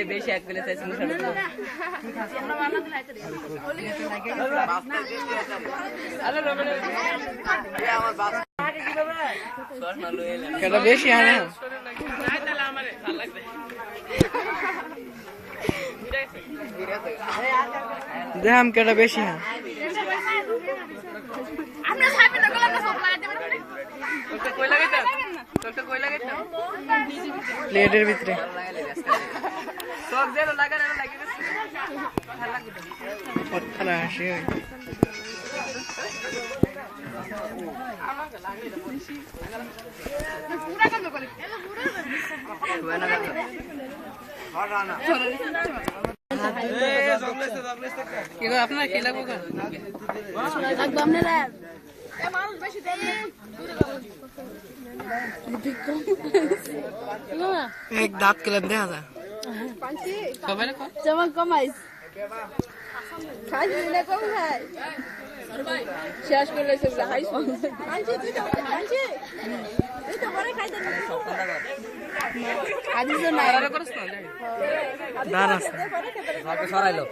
বেশি এক প্লেট বেশি আনে দেখাম কেটা বেশি হ্যাঁ প্লেটের ভিতরে হাসি হয় আপনার কি লাগবে एक दांत के लंदे आ जा जमा कमाइस खाई ले कम है शेष कर ले सब हाई कांची तू तो कांची तू तो बड़े खाई दे आदि से ना दारस आके सराई लो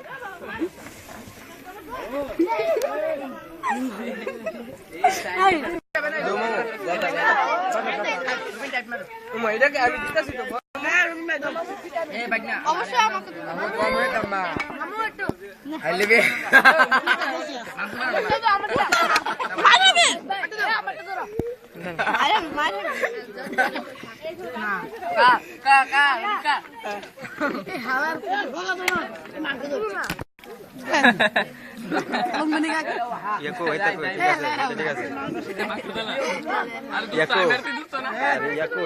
Yaku itu Yaku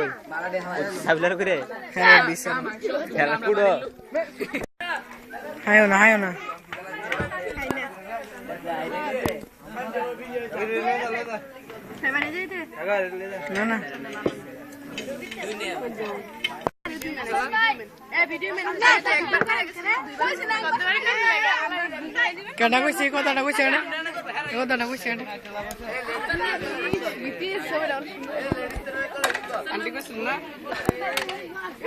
sabilar kure bisa jalan kudo hayo na na কেডা কইছে কথাটা কইছে না কথাটা কইছে না আন্টি কইছ না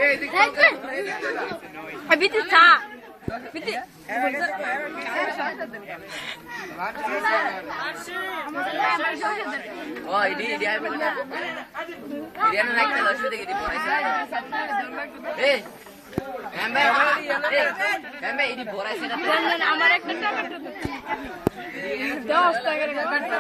এই দেখো বিটি চা বিটি ও ইডি আই বলে ইডি না লাইক তো শুতে গিয়ে পড়াইছে এই এমবে ইডি পড়াইছে না আমার একটা টমেটো 10 টাকা করে কাটতে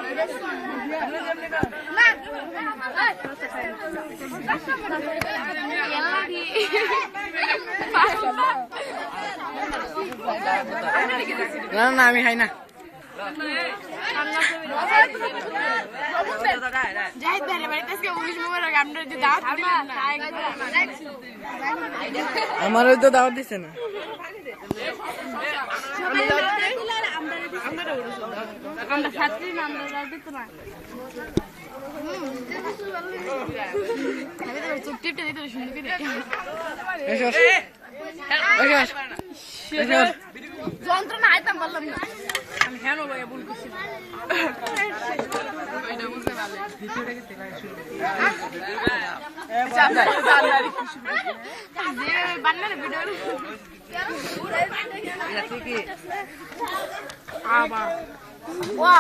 না না আমি খাই না আমার তো দাওয়াত দিছে না আমরা ছাত্রী না আমরা দিত না চুপটিপটা দিতে শুনবি যন্ত্রণা আইতাম বললাম না আমি হ্যাঁ ভাইয়া ভুল করছি বান্নারে ভিডিও আবার ওয়া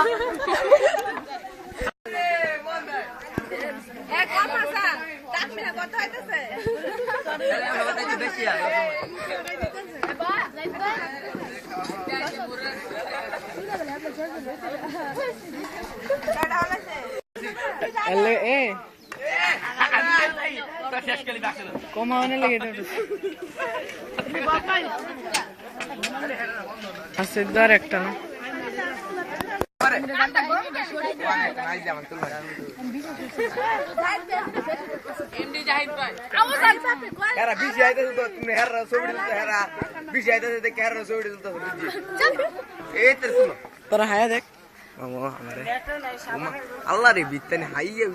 এক কথা তাকমিনা কথা হইতেছে বেশি আর কমানো লেগে আছে আর একটা না তোরা হায়া দেখ আল্লাহ রে বিত্তানি হাইয়া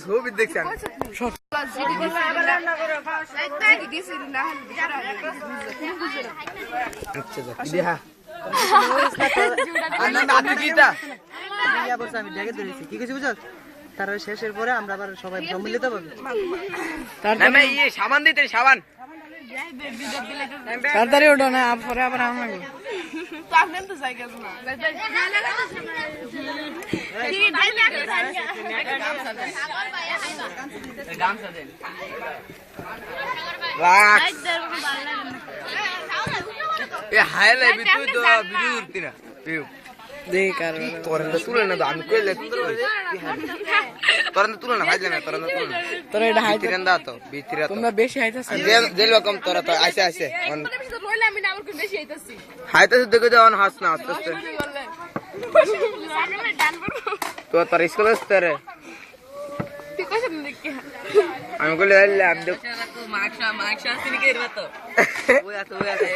ছবি দেখছি আচ্ছা ইয়া করছে আমি ডেকে ধরেছি কি কিছু বুঝছ তার শেষের পরে আমরা আবার সবাই সম্মিলিত পাবো না ইয়ে সাবান দিতে সাবান তাড়াতাড়ি ওঠো না পরে আবার আমাকে গামছা দেন রাখ এ হাইলে তুই তো ভিডিও করতি না দেখ কারণ তোরন্দা তুলে না আমি কইলে তোরন্দা তুলে না হাইলে না তোরন্দা তুলে না তোরা এটা হাই ভিতরেন্দা তো ভিতরে তো তোমরা বেশি হাইতাছ জেল কম তোরা তো আইসে আইসে আমি না আমার বেশি হইতাছি হাইতাছে দেখে যাও হাস না আস্তে আস্তে তো তোর স্কুল আসতে রে তুই কইছ না দেখি আমি কইলে আইলে আমি দেখ মার্কস আসেনি কে এরবা তো ওই আছে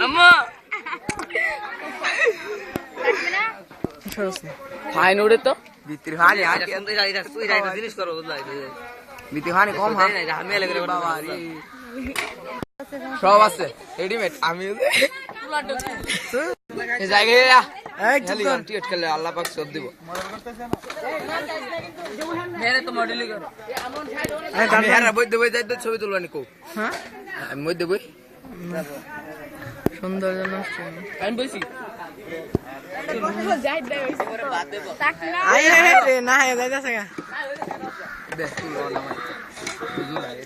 আম্মা ফাইন উড়ে তো ভিতরে হানি আর তুই যাইতা জিনিস করো বুঝলাই ভিতরে হানি কম হা আমি লাগে বাবা রে সব আছে রেডিমেড আমি এই জায়গায় এই খালি টিকেট খেলে আল্লাহ পাক সব দিব মেরে তো মডেলিং করো আমি হেরা বই দেবই যাইতে ছবি তুলবানি কো হ্যাঁ আমি বই দেবই সুন্দর নষ্ট আমি বলছি যাই দে তাক না আয় রে না যাইতাছে গা দেখ তুলো না বুঝলাই